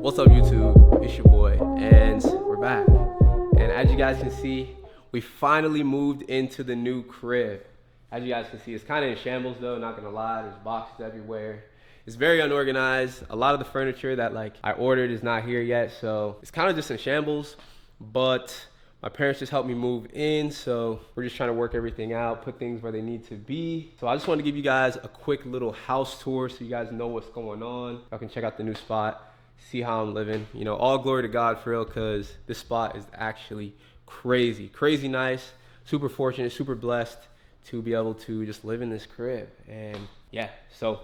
What's up, YouTube? It's your boy, and we're back. And as you guys can see, we finally moved into the new crib. As you guys can see, it's kind of in shambles though, not gonna lie. There's boxes everywhere. It's very unorganized. A lot of the furniture that I ordered is not here yet, so it's kind of just in shambles. But my parents just helped me move in, so we're just trying to work everything out, put things where they need to be. So I just wanted to give you guys a quick little house tour so you guys know what's going on. Y'all can check out the new spot, see how I'm living. You know, all glory to God for real, because this spot is actually crazy nice. Super fortunate, super blessed to be able to just live in this crib. And yeah, so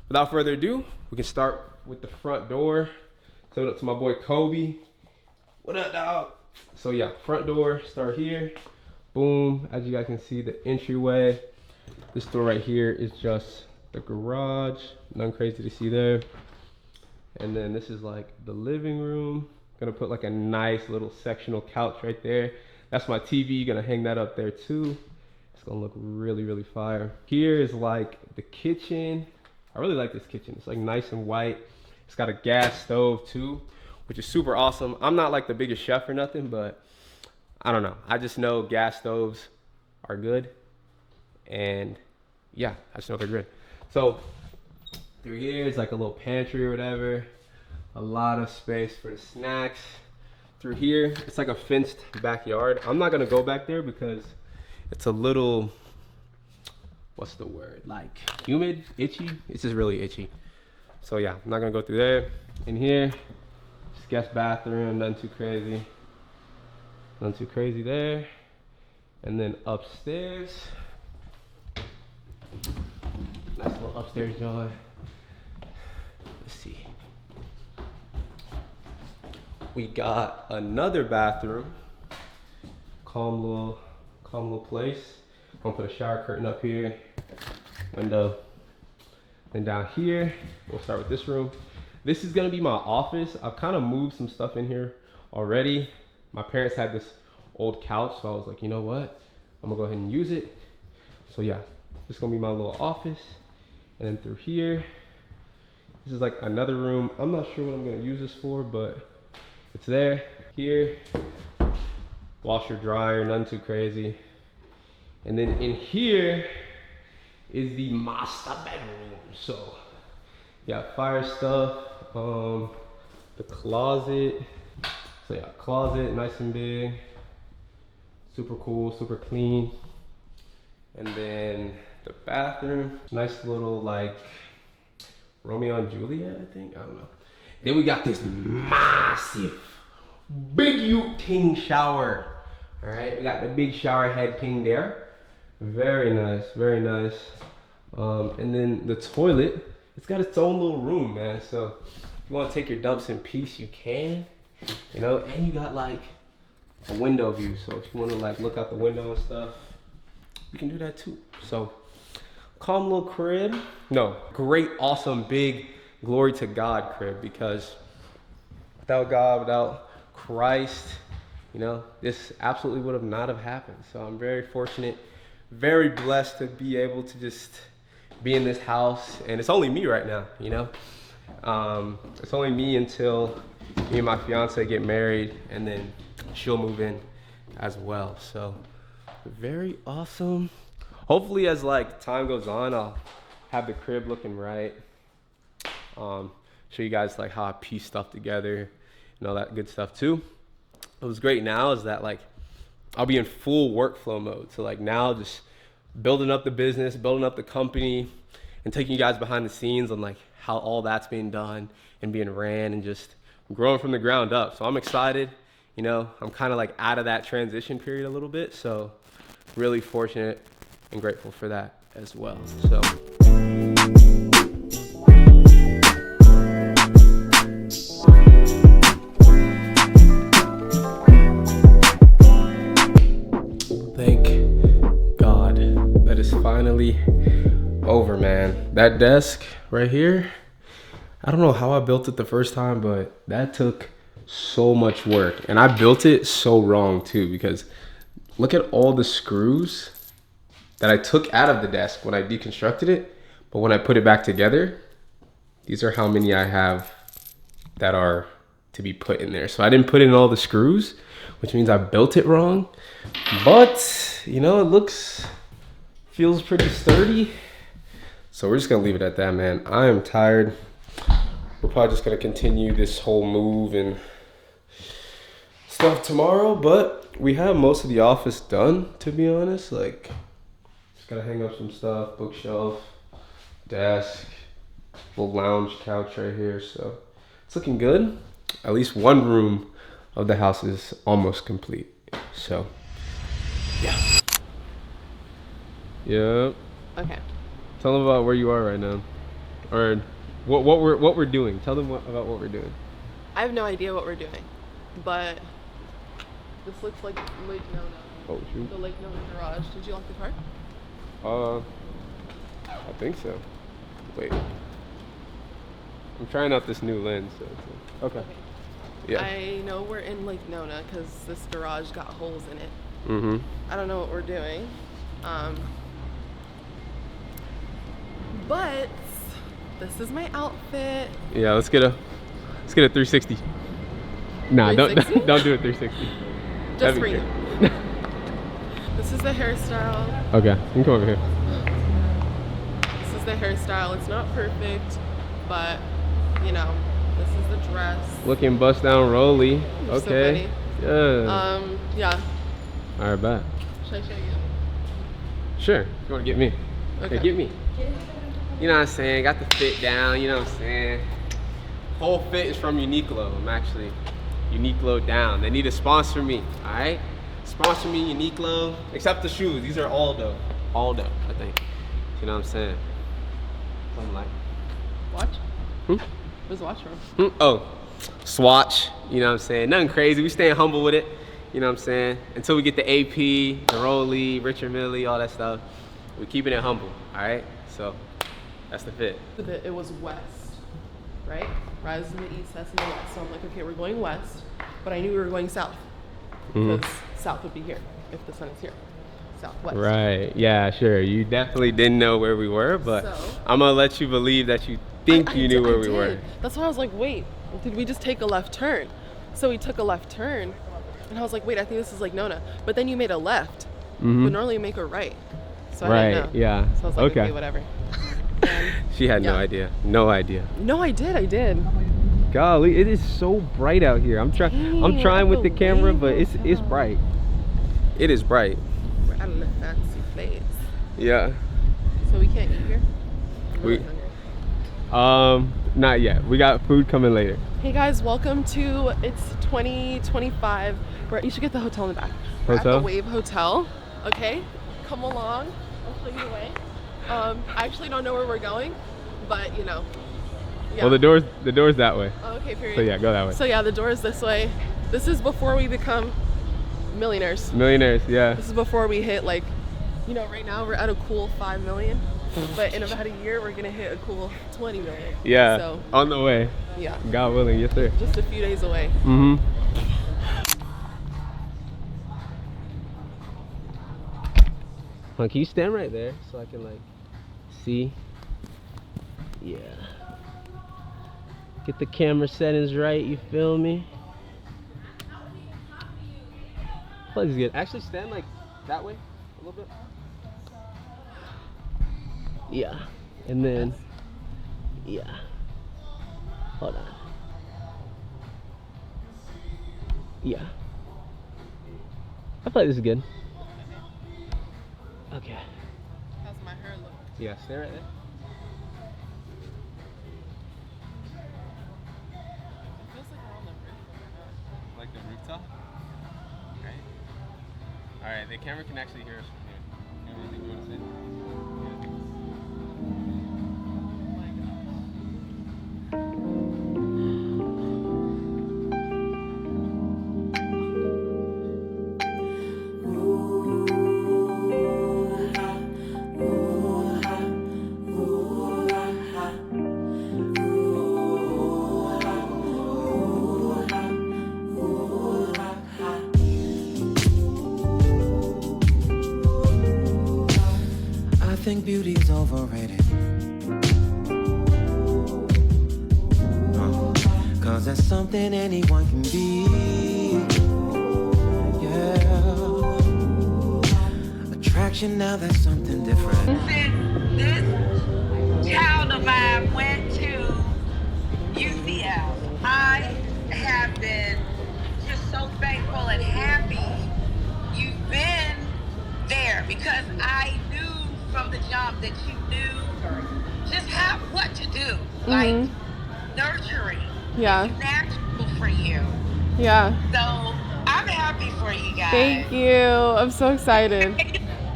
without further ado, we can start with the front door. Turn it up to my boy Kobe. What up, dog? So yeah, front door, start here. Boom, as you guys can see, the entryway. This door right here is just the garage. Nothing crazy to see there. And then this is like the living room. Gonna put like a nice little sectional couch right there. That's my TV, gonna hang that up there too. It's gonna look really fire. Here is like the kitchen. I really like this kitchen. It's like nice and white. It's got a gas stove too, which is super awesome. I'm not like the biggest chef or nothing, but I don't know. I just know gas stoves are good. And yeah, I just know they're good. So through here is like a little pantry or whatever. A lot of space for the snacks. Through here, it's like a fenced backyard. I'm not gonna go back there because it's a little, what's the word? Like humid, itchy. It's just really itchy. So yeah, I'm not gonna go through there. In here, just guest bathroom, nothing too crazy. Nothing too crazy there. And then upstairs, nice little upstairs joint. Let's see. We got another bathroom. Calm little place. I'm gonna put a shower curtain up here. Window. Then down here, we'll start with this room. This is gonna be my office. I've kind of moved some stuff in here already. My parents had this old couch, so I was like, you know what? I'm gonna go ahead and use it. So yeah, this is gonna be my little office. And then through here, this is like another room. I'm not sure what I'm gonna use this for, but it's there. Here, washer, dryer, nothing too crazy. And then in here is the master bedroom. So yeah, fire stuff, the closet. So yeah, closet, nice and big, super cool, super clean. And then the bathroom, nice little like Romeo and Juliet, I think, I don't know. Then we got this massive, big king shower. All right, we got the big shower head king there. Very nice, very nice. And then the toilet, it's got its own little room, man. So if you want to take your dumps in peace, you can. You know, and you got like a window view. So if you want to like look out the window and stuff, you can do that too. So calm little crib. No, great, awesome, big, glory to God crib, because without God, without Christ, you know, this absolutely would have not have happened. So I'm very fortunate, very blessed to be able to just be in this house. And it's only me right now, you know. It's only me until me and my fiance get married, and then she'll move in as well. So very awesome. Hopefully as like time goes on, I'll have the crib looking right. Show you guys like how I piece stuff together and all that good stuff too. What's great now is that like I'll be in full workflow mode. So like now just building up the business, building up the company, and taking you guys behind the scenes on like how all that's being done and being ran and just growing from the ground up. So I'm excited. You know, I'm kind of like out of that transition period a little bit. So really fortunate and grateful for that as well. So thank God that is finally over, man. That desk right here, I don't know how I built it the first time, but that took so much work. And I built it so wrong too, because look at all the screws that I took out of the desk when I deconstructed it. But when I put it back together, these are how many I have that are to be put in there. So I didn't put in all the screws, which means I built it wrong. But, you know, feels pretty sturdy. So we're just gonna leave it at that, man. I am tired. We're probably just gonna continue this whole move and stuff tomorrow, but we have most of the office done, to be honest. Like, just gotta hang up some stuff, bookshelf, desk, little lounge couch right here. So it's looking good. At least one room of the house is almost complete. So, yeah. Yep. Okay. Tell them about where you are right now, or what we're doing. Tell them about what we're doing. I have no idea what we're doing, but this looks like Lake Nona. Oh shoot. The Lake Nona garage. Did you lock the car? I think so. Wait. I'm trying out this new lens. So okay. Yeah. I know we're in Lake Nona because this garage got holes in it. Mm-hmm. I don't know what we're doing. But this is my outfit. Yeah, let's get a 360. Nah, 360? don't do a 360. Just for you. This is the hairstyle. Okay, you can come over here. This is the hairstyle. It's not perfect, but you know, this is the dress. Looking bust down rolly. You're Okay. So funny. Yeah. Yeah. All right, bet. Should I show you? Sure. You want to get me? Okay. Hey, get me. You know what I'm saying? Got the fit down. You know what I'm saying? Whole fit is from Uniqlo. I'm actually Uniqlo down. They need to sponsor me. All right? Sponsor me, Uniqlo. Except the shoes. These are Aldo. Aldo, I think. You know what I'm saying? Something like. Watch. Where's the watch from? Oh, Swatch. You know what I'm saying? Nothing crazy. We staying humble with it. You know what I'm saying? Until we get the AP, the Rolly, Richard Mille, all that stuff. We're keeping it humble. All right? So that's the fit. It was west, right? Rise in the east, that's in the west. So I'm like, okay, we're going west, but I knew we were going south because south would be here if the sun is here. Southwest. Right. Yeah, sure. You definitely didn't know where we were, but So, I'm going to let you believe that you think you knew where we were. That's why I was like, wait, did we just take a left turn? So we took a left turn, and I was like, wait, I think this is like Nona. But then you made a left, but normally you make a right. So I didn't know. Yeah. So I was like, okay, whatever. She had no idea. No idea. No, I did. Golly, it is so bright out here. I'm trying with the camera, but it's bright. It is bright. We're out of the fancy place. Yeah. So we can't eat here? I'm really hungry. Not yet. We got food coming later. Hey guys, welcome to it's 2025. You should get the hotel in the back. We're Hotel? at the Wave Hotel. Okay, come along. I'll show you the way. I actually don't know where we're going, but you know. Yeah. Well, the door's that way. Oh, okay, period. So yeah, go that way. So yeah, the door is this way. This is before we become millionaires. Millionaires, yeah. This is before we hit, like, you know, right now we're at a cool 5 million, but in about a year we're gonna hit a cool 20 million. Yeah. So on the way. yeah. God willing, yes sir. Just a few days away. Mm-hmm. Can you stand right there so I can like see? Yeah. Get the camera settings right, you feel me? Place is good. Actually stand like that way a little bit. Yeah. And then yeah. Hold on. Yeah. I feel like this is good. Okay. How's my hair look? Yeah, stay right there. It feels like we're on the roof. Like the rooftop? Right. Alright, the camera can actually hear us from here. Everything you want to say? 'cause that's something anyone can be. Yeah. Attraction, now that's something different. Since this child of mine went to UCL, I have been just so thankful and happy you've been there, because I knew from the jump that you knew just how what to do. Like nurturing. Yeah. It's natural for you. Yeah. So I'm happy for you guys. Thank you. I'm so excited.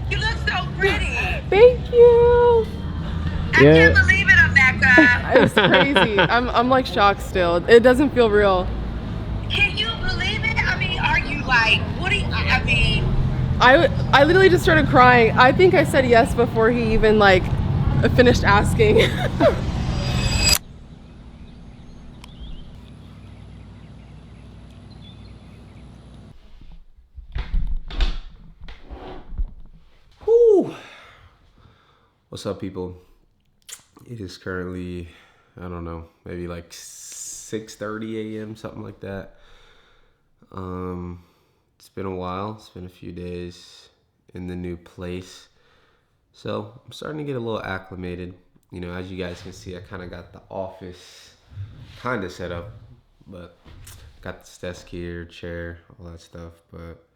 You look so pretty. Thank you. I can't believe it, Ameka. It's crazy. I'm like shocked still. It doesn't feel real. Can you believe it? I mean, are you like, what do you, I mean, I literally just started crying. I think I said yes before he even like finished asking. Whew. What's up, people? It is currently, I don't know, maybe like 6:30 a.m., something like that. It's been a while. It's been a few days in the new place. So I'm starting to get a little acclimated. You know, as you guys can see, I kind of got the office kind of set up, but got this desk here, chair, all that stuff. But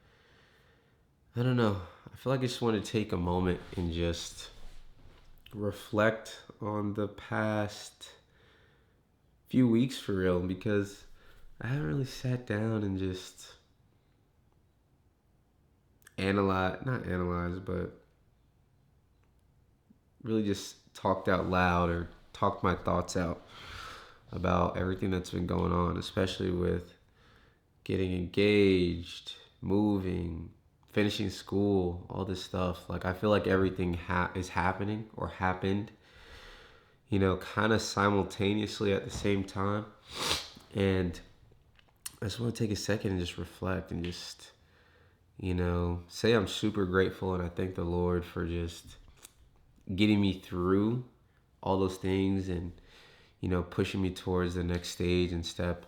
I don't know. I feel like I just want to take a moment and just reflect on the past few weeks for real, because I haven't really sat down and just not analyze, but really just talked out loud or talked my thoughts out about everything that's been going on, especially with getting engaged, moving, finishing school, all this stuff. Like, I feel like everything is happening or happened, you know, kind of simultaneously at the same time. And I just want to take a second and just reflect and just, you know, say I'm super grateful and I thank the Lord for just getting me through all those things and, you know, pushing me towards the next stage and step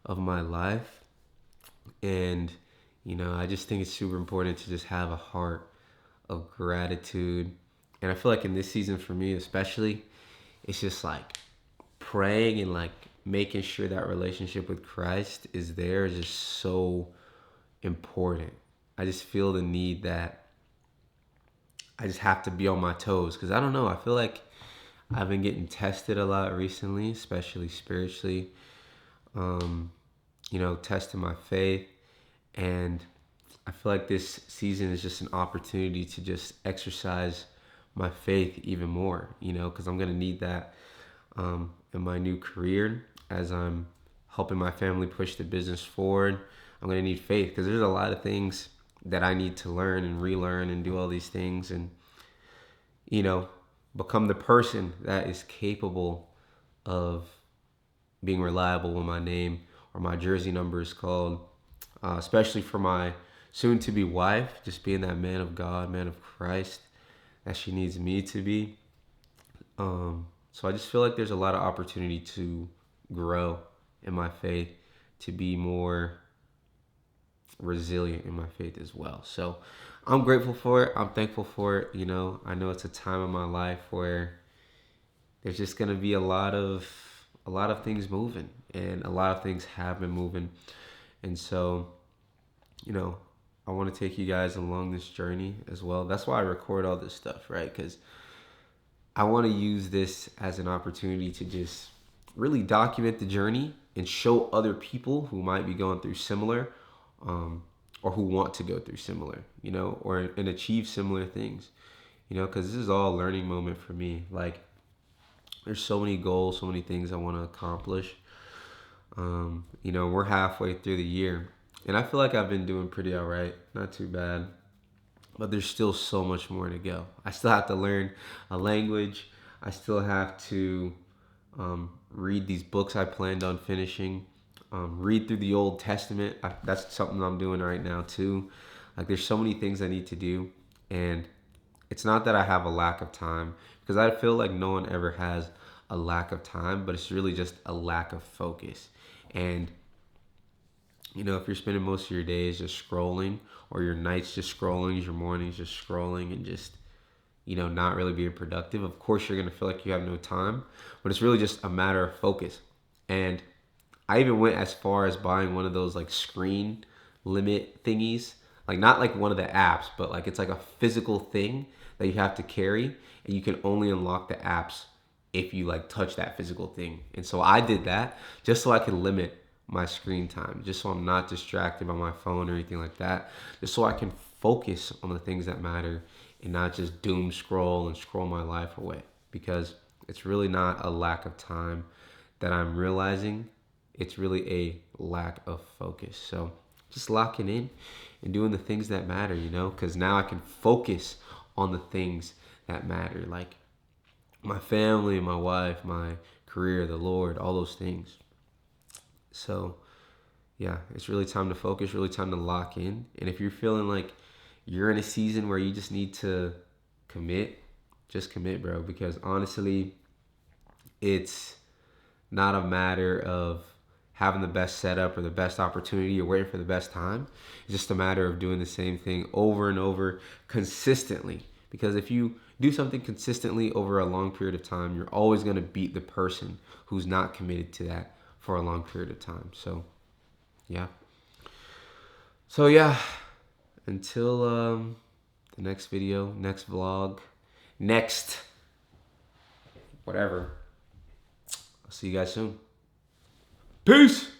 of my life. And, you know, I just think it's super important to just have a heart of gratitude. And I feel like in this season for me especially, it's just like praying and like making sure that relationship with Christ is there is just so important. I just feel the need that I just have to be on my toes, because I don't know, I feel like I've been getting tested a lot recently, especially spiritually, you know, testing my faith. And I feel like this season is just an opportunity to just exercise my faith even more, you know, because I'm going to need that in my new career as I'm helping my family push the business forward. I'm going to need faith, because there's a lot of things that I need to learn and relearn and do all these things and, you know, become the person that is capable of being reliable when my name or my jersey number is called, especially for my soon-to-be wife, just being that man of God, man of Christ that she needs me to be. So I just feel like there's a lot of opportunity to grow in my faith, to be more resilient in my faith as well. So I'm grateful for it. I'm thankful for it. You know, I know it's a time in my life where there's just going to be a lot of things moving, and a lot of things have been moving. And so, you know, I want to take you guys along this journey as well. That's why I record all this stuff, right? Because I want to use this as an opportunity to just really document the journey and show other people who might be going through similar, or who want to go through similar, you know, or and achieve similar things, you know, because this is all a learning moment for me. Like, there's so many goals, so many things I want to accomplish. You know, we're halfway through the year, and I feel like I've been doing pretty all right, not too bad. But there's still so much more to go. I still have to learn a language. I still have to read these books I planned on finishing. Read through the Old Testament. That's something I'm doing right now too. Like, there's so many things I need to do, and it's not that I have a lack of time, because I feel like no one ever has a lack of time, but it's really just a lack of focus. And you know, if you're spending most of your days just scrolling, or your nights just scrolling, your mornings just scrolling, and just, you know, not really being productive, of course you're gonna feel like you have no time. But it's really just a matter of focus. And I even went as far as buying one of those like screen limit thingies, like not like one of the apps, but like it's like a physical thing that you have to carry, and you can only unlock the apps if you like touch that physical thing. And so I did that just so I could limit my screen time, just so I'm not distracted by my phone or anything like that, just so I can focus on the things that matter and not just doom scroll and scroll my life away. Because it's really not a lack of time that I'm realizing, it's really a lack of focus. So just locking in and doing the things that matter, you know, because now I can focus on the things that matter, like my family, my wife, my career, the Lord, all those things. So yeah, it's really time to focus, really time to lock in. And if you're feeling like you're in a season where you just need to commit, just commit, bro. Because honestly, it's not a matter of having the best setup or the best opportunity or waiting for the best time. It's just a matter of doing the same thing over and over consistently. Because if you do something consistently over a long period of time, you're always going to beat the person who's not committed to that for a long period of time. So yeah. So yeah, until the next video, next vlog, next whatever, I'll see you guys soon. Peace.